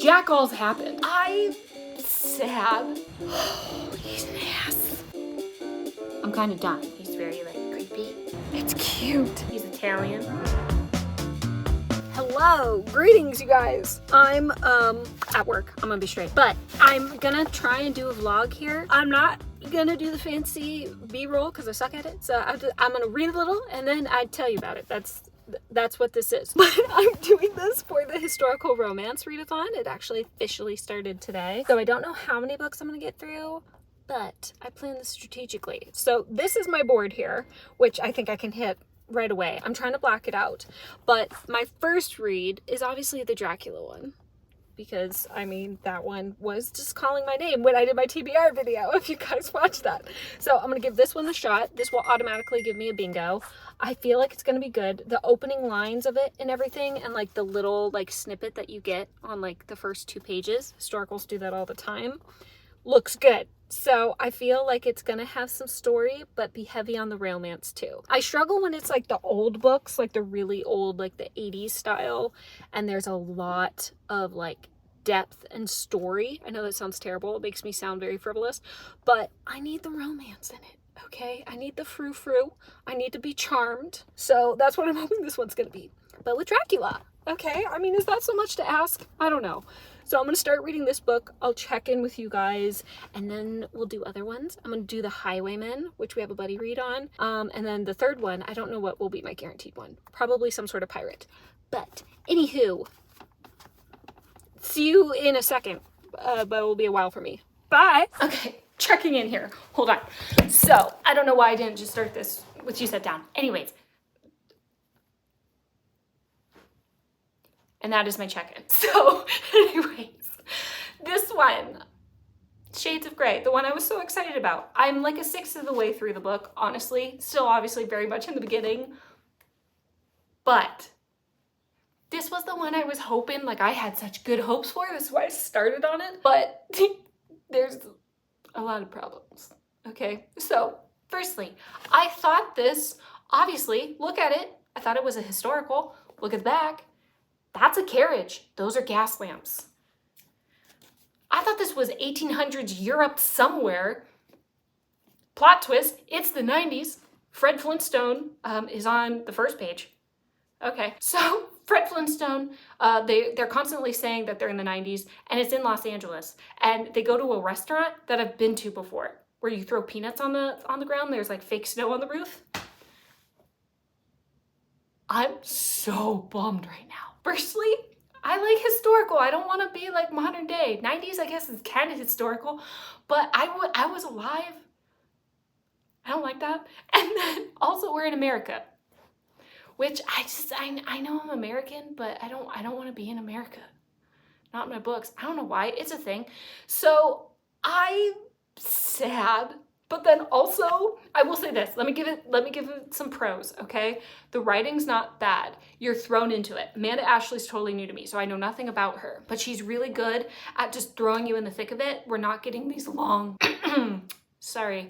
Jack all's happened. I'm sad. He's an ass. I'm kind of done. He's very, like, creepy. It's cute. He's Italian. Hello, greetings you guys. I'm at work. I'm gonna be straight, but I'm gonna try and do a vlog here. I'm not gonna do the fancy B-roll because I suck at it. So I'm gonna read a little and then I'd tell you about it. That's what this is. But I'm doing this for the historical romance readathon. It actually officially started today. So I don't know how many books I'm gonna get through, but I plan this strategically. So this is my board here, which I think I can hit right away. I'm trying to black it out. But my first read is obviously the Dracula one. Because, I mean, that one was just calling my name when I did my TBR video, if you guys watched that. So I'm going to give this one a shot. This will automatically give me a bingo. I feel like it's going to be good. The opening lines of it and everything, and like the little like snippet that you get on like the first 2 pages, historicals do that all the time, looks good. So I feel like it's gonna have some story, but be heavy on the romance too. I struggle when it's like the old books, like the really old, like the 80s style, and there's a lot of like depth and story. I know that sounds terrible. It makes me sound very frivolous, but I need the romance in it, okay? I need the frou-frou. I need to be charmed. So that's what I'm hoping this one's gonna be. But with Dracula, okay? I mean, is that so much to ask? I don't know. So I'm going to start reading this book. I'll check in with you guys and then we'll do other ones. I'm going to do The Highwayman, which we have a buddy read on. And then the third one, I don't know what will be my guaranteed one. Probably some sort of pirate. But anywho, see you in a second, but it will be a while for me. Bye. Okay, checking in here. Hold on. So I don't know why I didn't just start this with you set down. Anyways. And that is my check-in. So anyways, this one, Shades of Grey, the one I was so excited about. I'm like a sixth of the way through the book, honestly. Still obviously very much in the beginning. But this was the one I was hoping, like I had such good hopes for. This is why I started on it. But there's a lot of problems, okay? So firstly, I thought this, obviously, look at it. I thought it was a historical. Look at the back. That's a carriage. Those are gas lamps. I thought this was 1800s Europe somewhere. Plot twist, it's the 90s. Fred Flintstone is on the first page. Okay, so Fred Flintstone, they're constantly saying that they're in the 90s, and it's in Los Angeles. And they go to a restaurant that I've been to before, where you throw peanuts on the ground. There's like fake snow on the roof. I'm so bummed right now. Firstly, I like historical. I don't want to be like modern day. 90s, I guess, is kind of historical, but I was alive. I don't like that. And then also we're in America, which I know I'm American, but I don't want to be in America. Not in my books. I don't know why. It's a thing. So I'm sad. But then also, I will say this, let me give it some pros, okay? The writing's not bad. You're thrown into it. Amanda Ashley's totally new to me, so I know nothing about her, but she's really good at just throwing you in the thick of it. We're not getting these long,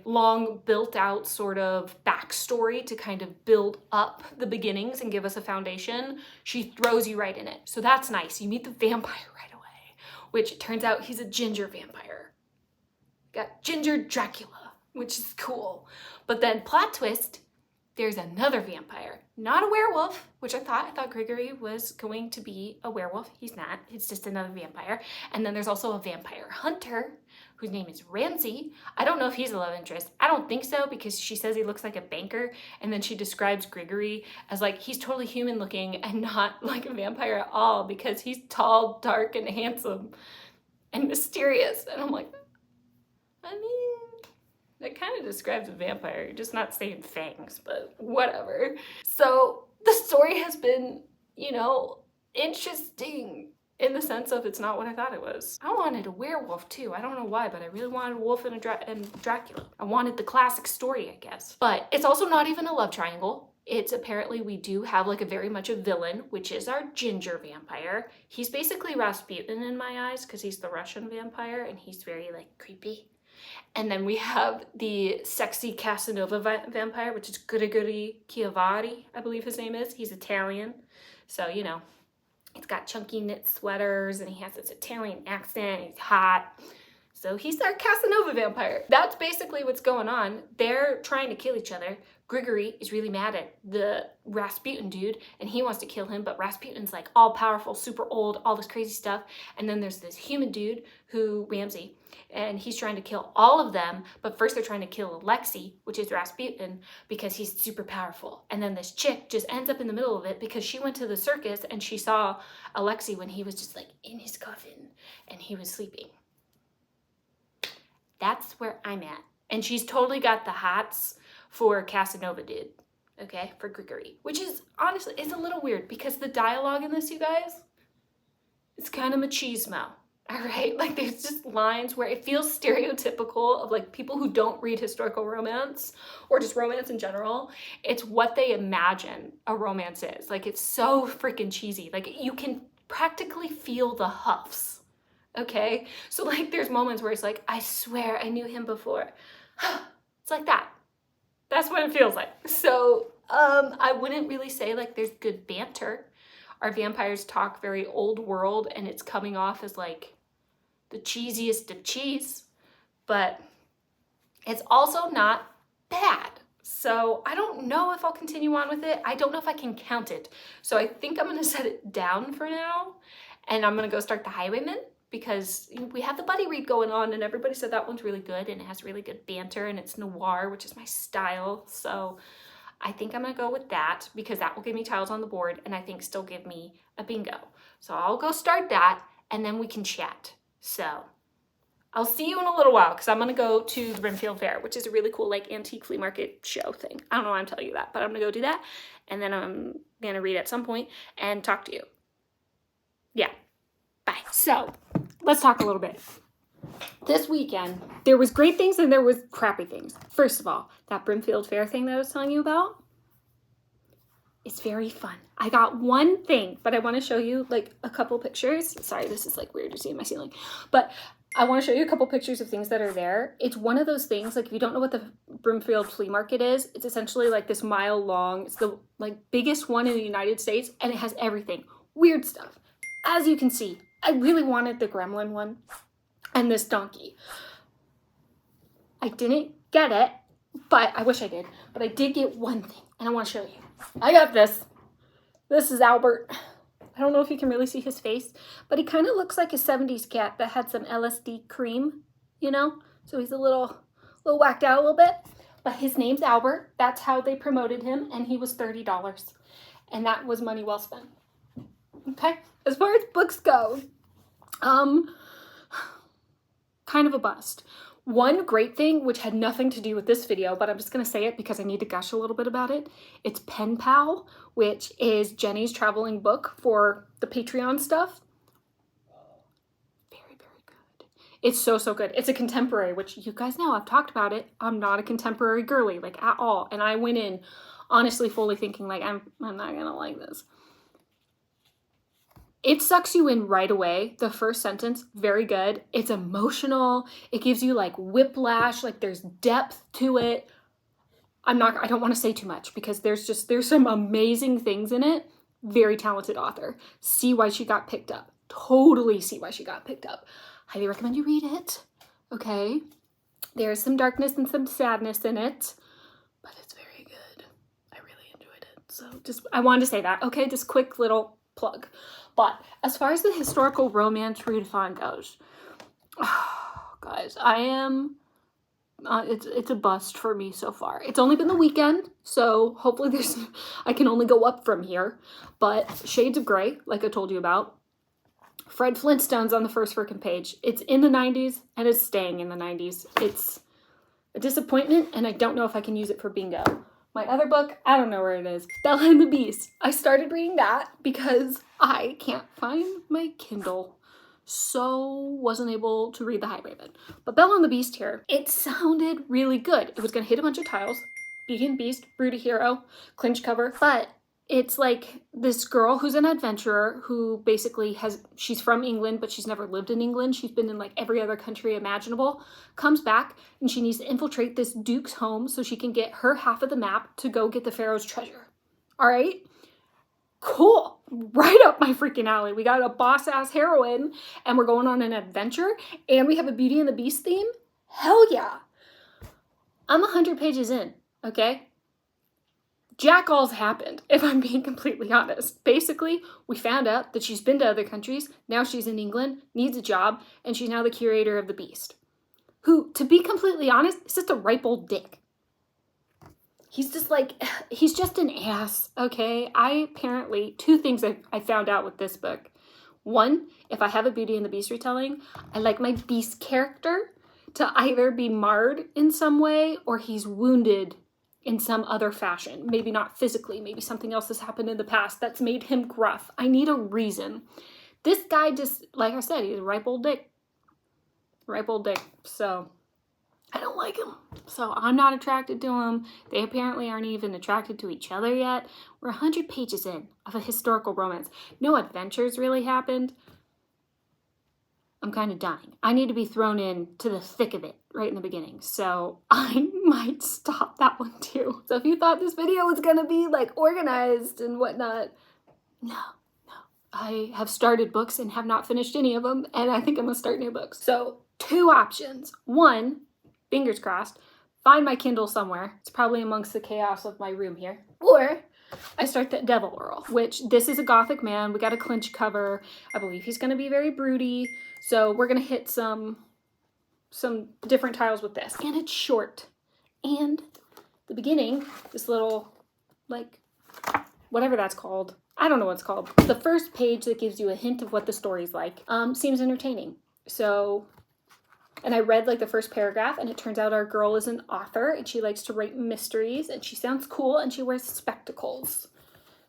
long built out sort of backstory to kind of build up the beginnings and give us a foundation. She throws you right in it. So that's nice. You meet the vampire right away, which it turns out he's a ginger vampire. Got ginger Dracula, which is cool. But then plot twist, there's another vampire, not a werewolf, which I thought Gregory was going to be a werewolf. He's not, it's just another vampire. And then there's also a vampire hunter whose name is Ramsey. I don't know if he's a love interest. I don't think so, because she says he looks like a banker, and then she describes Gregory as like, he's totally human looking and not like a vampire at all, because he's tall, dark, and handsome and mysterious. And I'm like, I mean, that kind of describes a vampire. You're just not saying fangs, but whatever. So the story has been, you know, interesting in the sense of it's not what I thought it was. I wanted a werewolf too. I don't know why, but I really wanted a wolf and Dracula. I wanted the classic story, I guess. But it's also not even a love triangle. It's apparently we do have like a very much a villain, which is our ginger vampire. He's basically Rasputin in my eyes because he's the Russian vampire and he's very like creepy. And then we have the sexy Casanova vampire, which is Gregory Chiavari, I believe his name is. He's Italian. So, you know, He's got chunky knit sweaters and he has this Italian accent. He's hot. So he's our Casanova vampire. That's basically what's going on. They're trying to kill each other. Grigory is really mad at the Rasputin dude and he wants to kill him, but Rasputin's like all powerful, super old, all this crazy stuff. And then there's this human dude Ramsey, and he's trying to kill all of them, but first they're trying to kill Alexei, which is Rasputin, because he's super powerful. And then this chick just ends up in the middle of it because she went to the circus and she saw Alexei when he was just like in his coffin and he was sleeping. That's where I'm at. And she's totally got the hots for Casanova dude, okay, for Grigory, which is honestly, it's a little weird because the dialogue in this, you guys, it's kind of machismo, all right? Like there's just lines where it feels stereotypical of like people who don't read historical romance or just romance in general. It's what they imagine a romance is. Like it's so freaking cheesy. Like you can practically feel the huffs, okay? So like there's moments where it's like, I swear I knew him before. It's like that. That's what it feels like. So I wouldn't really say like there's good banter. Our vampires talk very old world and it's coming off as like the cheesiest of cheese, but it's also not bad. So I don't know if I'll continue on with it. I don't know if I can count it. So I think I'm gonna set it down for now and I'm gonna go start The Highwayman, because we have the buddy read going on and everybody said that one's really good and it has really good banter and it's noir, which is my style. So I think I'm gonna go with that because that will give me tiles on the board and I think still give me a bingo. So I'll go start that and then we can chat. So I'll see you in a little while because I'm gonna go to the Brimfield Fair, which is a really cool like antique flea market show thing. I don't know why I'm telling you that, but I'm gonna go do that and then I'm gonna read at some point and talk to you. Yeah, bye. So let's talk a little bit. This weekend, there was great things and there was crappy things. First of all, that Brimfield Fair thing that I was telling you about, it's very fun. I got one thing, but I want to show you like a couple pictures. Sorry, this is like weird to see in my ceiling, but I want to show you a couple pictures of things that are there. It's one of those things, like if you don't know what the Brimfield Flea Market is, it's essentially like this mile long. It's the like biggest one in the United States and it has everything. Weird stuff. As you can see, I really wanted the gremlin one and this donkey. I didn't get it, but I wish I did. But I did get one thing, and I want to show you. I got this. This is Albert. I don't know if you can really see his face, but he kind of looks like a 70s cat that had some LSD cream, you know? So he's a little whacked out a little bit. But his name's Albert. That's how they promoted him, and he was $30. And that was money well spent. Okay? As far as books go, kind of a bust. One great thing, which had nothing to do with this video, but I'm just going to say it because I need to gush a little bit about it. It's Pen Pal, which is Jenny's traveling book for the Patreon stuff. Very, very good. It's so, so good. It's a contemporary, which you guys know, I've talked about it. I'm not a contemporary girly, like at all. And I went in honestly fully thinking like, I'm not going to like this. It sucks you in right away. The first sentence, very good. It's emotional. It gives you like whiplash, like there's depth to it. I don't want to say too much because there's some amazing things in it. Very talented author. See why she got picked up. Totally see why she got picked up. Highly recommend you read it. Okay. There's some darkness and some sadness in it, but it's very good. I really enjoyed it. So I wanted to say that. Okay, just quick little plug. But as far as the historical romance readathon goes, oh, guys, I am, it's a bust for me so far. It's only been the weekend, so hopefully I can only go up from here. But Shades of Grey, like I told you about, Fred Flintstone's on the first freaking page. It's in the 90s and it's staying in the 90s. It's a disappointment and I don't know if I can use it for bingo. My other book, I don't know where it is. Bella and the Beast. I started reading that because I can't find my Kindle. So wasn't able to read The Highwayman. But Bella and the Beast here, it sounded really good. It was going to hit a bunch of tiles. Beauty and Beast, Broody Hero, clinch cover. But it's like this girl who's an adventurer who basically she's from England, but she's never lived in England. She's been in like every other country imaginable, comes back and she needs to infiltrate this duke's home so she can get her half of the map to go get the pharaoh's treasure. All right. cool, right up my freaking alley. We got a boss-ass heroine, and we're going on an adventure, and we have a Beauty and the Beast theme. Hell yeah. I'm 100 pages in, okay? Jack all's happened, if I'm being completely honest. Basically, we found out that she's been to other countries, now she's in England, needs a job, and she's now the curator of the Beast. Who, to be completely honest, is just a ripe old dick. He's just like, he's just an ass, okay? Two things I found out with this book. One, if I have a Beauty and the Beast retelling, I like my Beast character to either be marred in some way or he's wounded in some other fashion. Maybe not physically, maybe something else has happened in the past that's made him gruff. I need a reason. This guy just, like I said, he's a ripe old dick. Ripe old dick, so I don't like him. So I'm not attracted to him. They apparently aren't even attracted to each other yet. We're 100 pages in of a historical romance. No adventures really happened. I'm kind of dying. I need to be thrown in to the thick of it right in the beginning. So I might stop that one too. So if you thought this video was gonna be like organized and whatnot, no. I have started books and have not finished any of them, and I think I'm gonna start new books. So 2 options. One, fingers crossed, find my Kindle somewhere. It's probably amongst the chaos of my room here. Or I start the Devil Earl, which this is a gothic man. We got a clinch cover. I believe he's gonna be very broody. So we're gonna hit some different tiles with this. And it's short. And the beginning, this little, like, whatever that's called. I don't know what it's called. The first page that gives you a hint of what the story's like seems entertaining. So, and I read like the first paragraph, and it turns out our girl is an author and she likes to write mysteries and she sounds cool and she wears spectacles.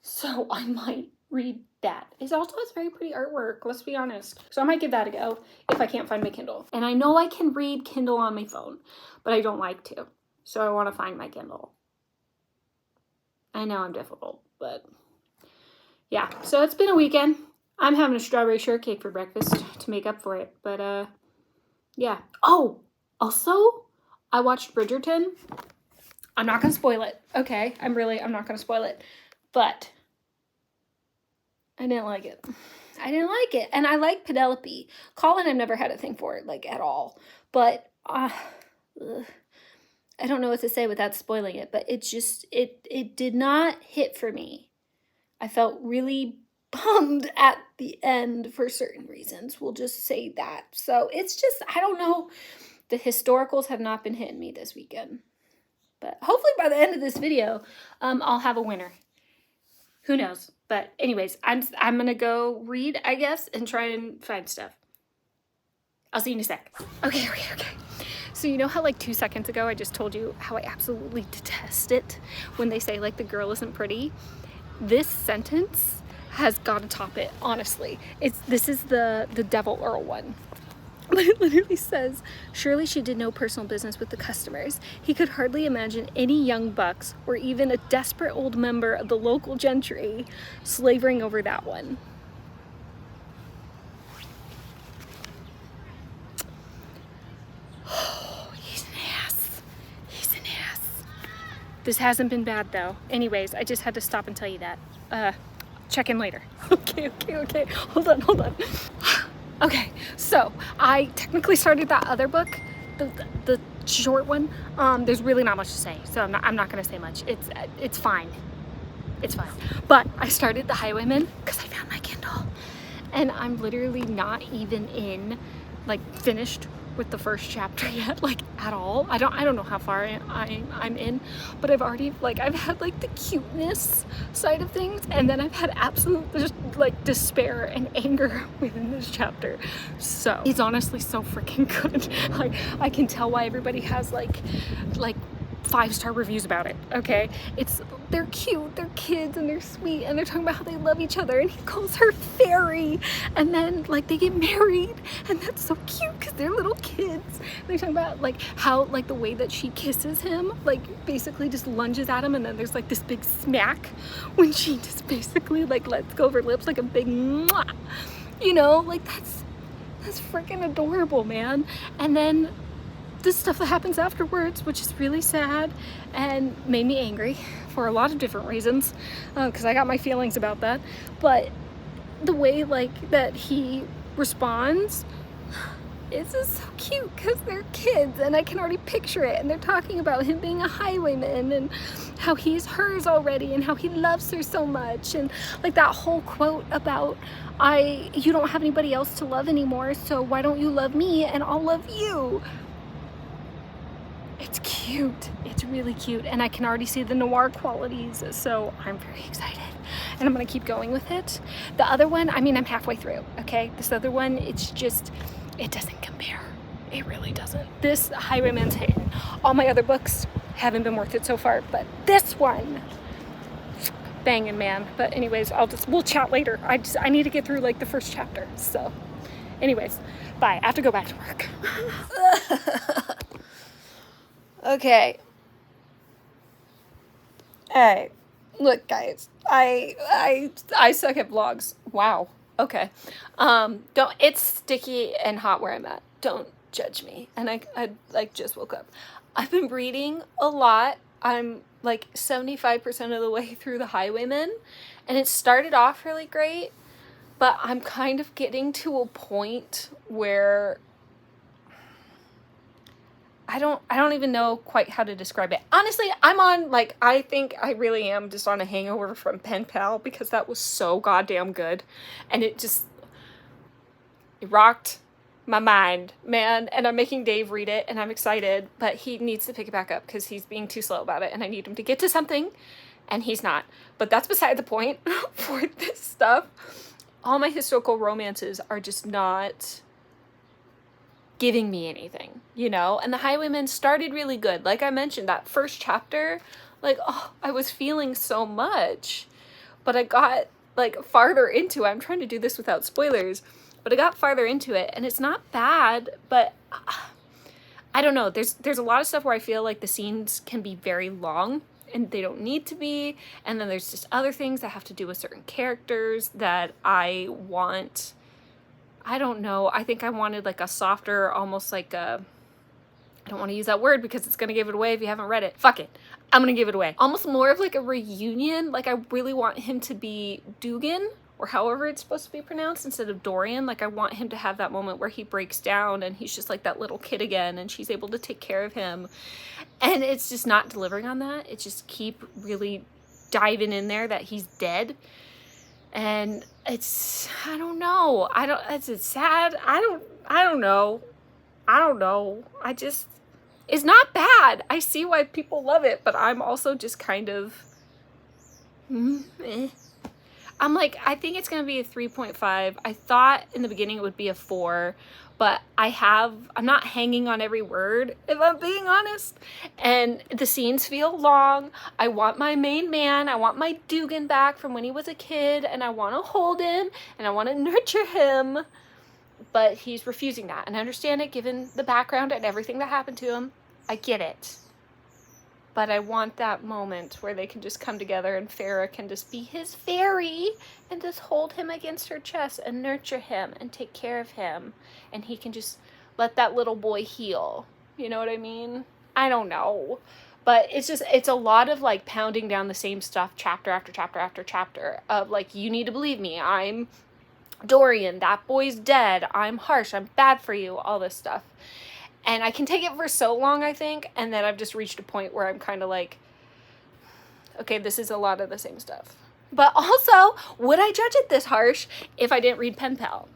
So I might read that. It also has very pretty artwork, let's be honest. So I might give that a go if I can't find my Kindle. And I know I can read Kindle on my phone, but I don't like to. So I want to find my Kindle. I know I'm difficult, but yeah. So it's been a weekend. I'm having a strawberry shortcake for breakfast to make up for it, but yeah. Oh, also, I watched Bridgerton. I'm not gonna spoil it, okay? I'm not gonna spoil it, but I didn't like it. I didn't like it, and I like Penelope. Colin, I've never had a thing for it, like, at all, but I don't know what to say without spoiling it, but it just, it did not hit for me. I felt really bummed at the end for certain reasons. We'll just say that. So it's just, I don't know. The historicals have not been hitting me this weekend. But hopefully by the end of this video, I'll have a winner. Who knows? But anyways, I'm going to go read, I guess, and try and find stuff. I'll see you in a sec. Okay. So you know how like 2 seconds ago I just told you how I absolutely detest it when they say like the girl isn't pretty? This sentence has got to top it, honestly. This is the Devil Earl one. But it literally says, surely she did no personal business with the customers. He could hardly imagine any young bucks or even a desperate old member of the local gentry slavering over that one. This hasn't been bad though. Anyways, I just had to stop and tell you that. Check in later. Okay. Hold on. Okay, so I technically started that other book, the short one. There's really not much to say, so I'm not gonna say much. It's fine. It's fine. But I started The Highwayman because I found my Kindle, and I'm literally not even finished with the first chapter yet, like at all. I don't know how far I'm in, but I've already I've had the cuteness side of things, and then I've had absolute just despair and anger within this chapter. So it's honestly so freaking good. I can tell why everybody has like 5-star reviews about it. Okay, they're cute, they're kids, and they're sweet, and they're talking about how they love each other, and he calls her fairy, and then they get married, and that's so cute because they're little kids. They're talking about how the way that she kisses him, basically just lunges at him, and then there's this big smack when she just basically lets go of her lips, like a big mwah. You know, that's freaking adorable, man. And then the stuff that happens afterwards, which is really sad and made me angry for a lot of different reasons, because I got my feelings about that. But the way like that he responds, it's just so cute because they're kids and I can already picture it, and they're talking about him being a highwayman and how he's hers already and how he loves her so much, and like that whole quote about you don't have anybody else to love anymore, so why don't you love me and I'll love you. It's cute. It's really cute, and I can already see the noir qualities, so I'm very excited and I'm gonna keep going with it. The other one, I mean, I'm halfway through, okay? This other one, it's just, it doesn't compare. It really doesn't. This Highwayman's hitting. All my other books haven't been worth it so far, but this one, banging, man. But anyways, we'll chat later. I need to get through like the first chapter. So anyways, bye. I have to go back to work. Okay. Alright. Look, guys. I suck at vlogs. Wow. Okay. It's sticky and hot where I'm at. Don't judge me. And I like just woke up. I've been reading a lot. I'm like 75% of the way through The Highwayman, and it started off really great, but I'm kind of getting to a point where I don't even know quite how to describe it. Honestly, I'm on, like, I think I really am just on a hangover from Pen Pal, because that was so goddamn good. And it rocked my mind, man. And I'm making Dave read it, and I'm excited, but he needs to pick it back up because he's being too slow about it, and I need him to get to something, and he's not. But that's beside the point for this stuff. All my historical romances are just not giving me anything, you know? And The Highwayman started really good. Like I mentioned, that first chapter, like, oh, I was feeling so much. But I got, like, farther into it. I'm trying to do this without spoilers, but I got farther into it, and it's not bad, but I don't know. There's a lot of stuff where I feel like the scenes can be very long, and they don't need to be. And then there's just other things that have to do with certain characters that I want. I don't know. I think I wanted like a softer, almost like a, I don't want to use that word because it's going to give it away if you haven't read it. Fuck it. I'm going to give it away. Almost more of like a reunion. Like I really want him to be Dugan, or however it's supposed to be pronounced, instead of Dorian. Like I want him to have that moment where he breaks down and he's just like that little kid again, and she's able to take care of him. And it's just not delivering on that. It's just keep really diving in there that he's dead. And it's, I don't know. It's sad. I don't know. It's not bad. I see why people love it, but I'm also just kind of, I'm like, I think it's going to be a 3.5. I thought in the beginning it would be a 4, but I'm not hanging on every word, if I'm being honest. And the scenes feel long. I want my main man. I want my Dugan back from when he was a kid, and I want to hold him, and I want to nurture him. But he's refusing that. And I understand it, given the background and everything that happened to him. I get it. But I want that moment where they can just come together and Farah can just be his fairy and just hold him against her chest and nurture him and take care of him. And he can just let that little boy heal. You know what I mean? I don't know. But it's a lot of like pounding down the same stuff chapter after chapter after chapter of like, you need to believe me. I'm Dorian. That boy's dead. I'm harsh. I'm bad for you. All this stuff. And I can take it for so long, I think, and then I've just reached a point where I'm kind of like, okay, this is a lot of the same stuff. But also, would I judge it this harsh if I didn't read Pen Pal?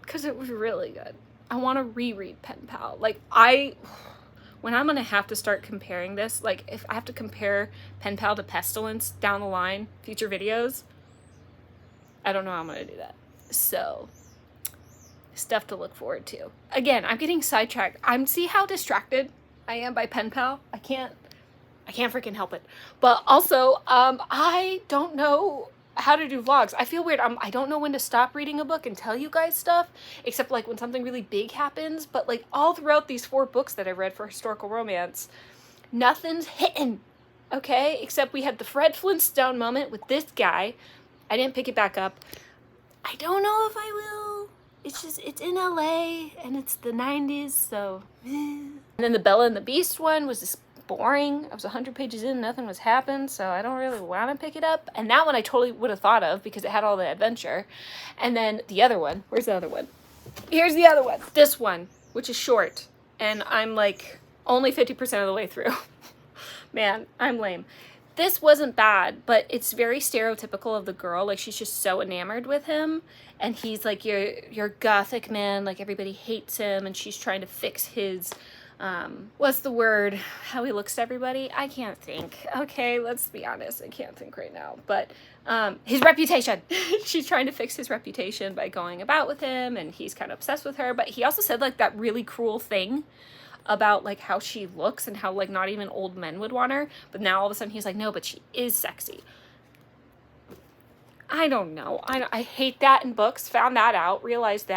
Because it was really good. I want to reread Pen Pal. Like, when I'm going to have to start comparing this, like, if I have to compare Pen Pal to Pestilence down the line, future videos, I don't know how I'm going to do that. So stuff to look forward to. Again, I'm getting sidetracked. See how distracted I am by Pen Pal? I can't freaking help it. But also, I don't know how to do vlogs. I feel weird. I don't know when to stop reading a book and tell you guys stuff, except like when something really big happens. But like all throughout these 4 books that I read for historical romance, nothing's hitting, okay? Except we had the Fred Flintstone moment with this guy. I didn't pick it back up. I don't know if I will. It's in LA and it's the 90s, so And then the Bella and the Beast one was just boring. I was 100 pages in, nothing was happening, so I don't really want to pick it up. And that one I totally would have thought of because it had all the adventure. And then the other one, where's the other one? Here's the other one. This one, which is short, and I'm like only 50% of the way through. Man, I'm lame. This wasn't bad, but it's very stereotypical of the girl. Like, she's just so enamored with him, and he's like your gothic man, like everybody hates him, and she's trying to fix his what's the word, how he looks to everybody. I can't think. Okay, let's be honest, I can't think right now. But his reputation. She's trying to fix his reputation by going about with him, and he's kind of obsessed with her. But he also said like that really cruel thing about like how she looks and how like not even old men would want her. But now all of a sudden he's like, no, but she is sexy. I don't know. I hate that in books. Found that out. Realized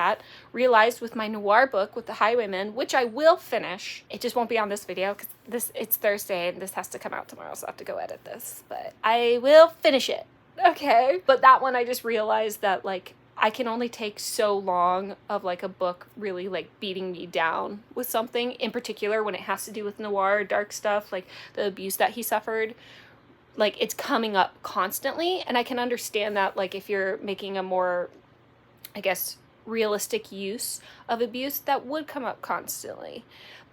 with my noir book with the Highwaymen, which I will finish. It just won't be on this video because it's Thursday and this has to come out tomorrow, so I have to go edit this. But I will finish it. Okay. But that one I just realized that like I can only take so long of like a book really like beating me down with something, in particular when it has to do with noir, dark stuff, like the abuse that he suffered. Like, it's coming up constantly, and I can understand that, like, if you're making a more, I guess, realistic use of abuse, that would come up constantly.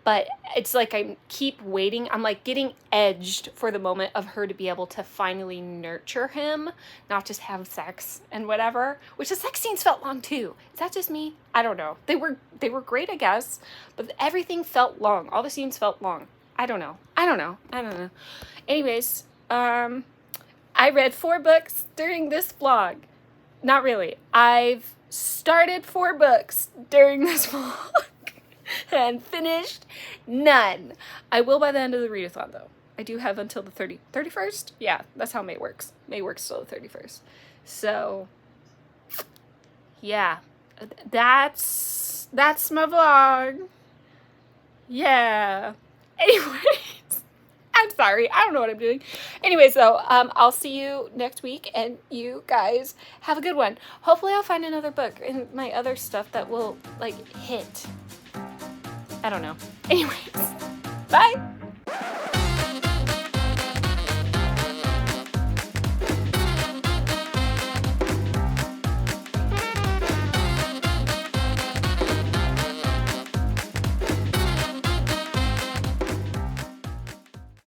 But it's like I keep waiting. I'm, like, getting edged for the moment of her to be able to finally nurture him, not just have sex and whatever, which the sex scenes felt long, too. Is that just me? I don't know. They were great, I guess, but everything felt long. All the scenes felt long. I don't know. Anyways, I read 4 books during this vlog. Not really. I've started 4 books during this vlog and finished none. I will by the end of the readathon though. I do have until the 31st? Yeah, that's how May works. May works till the 31st. So, yeah. That's my vlog. Yeah. Anyways. I'm sorry. I don't know what I'm doing. Anyways, though, I'll see you next week, and you guys have a good one. Hopefully I'll find another book and my other stuff that will, like, hit. I don't know. Anyways, bye!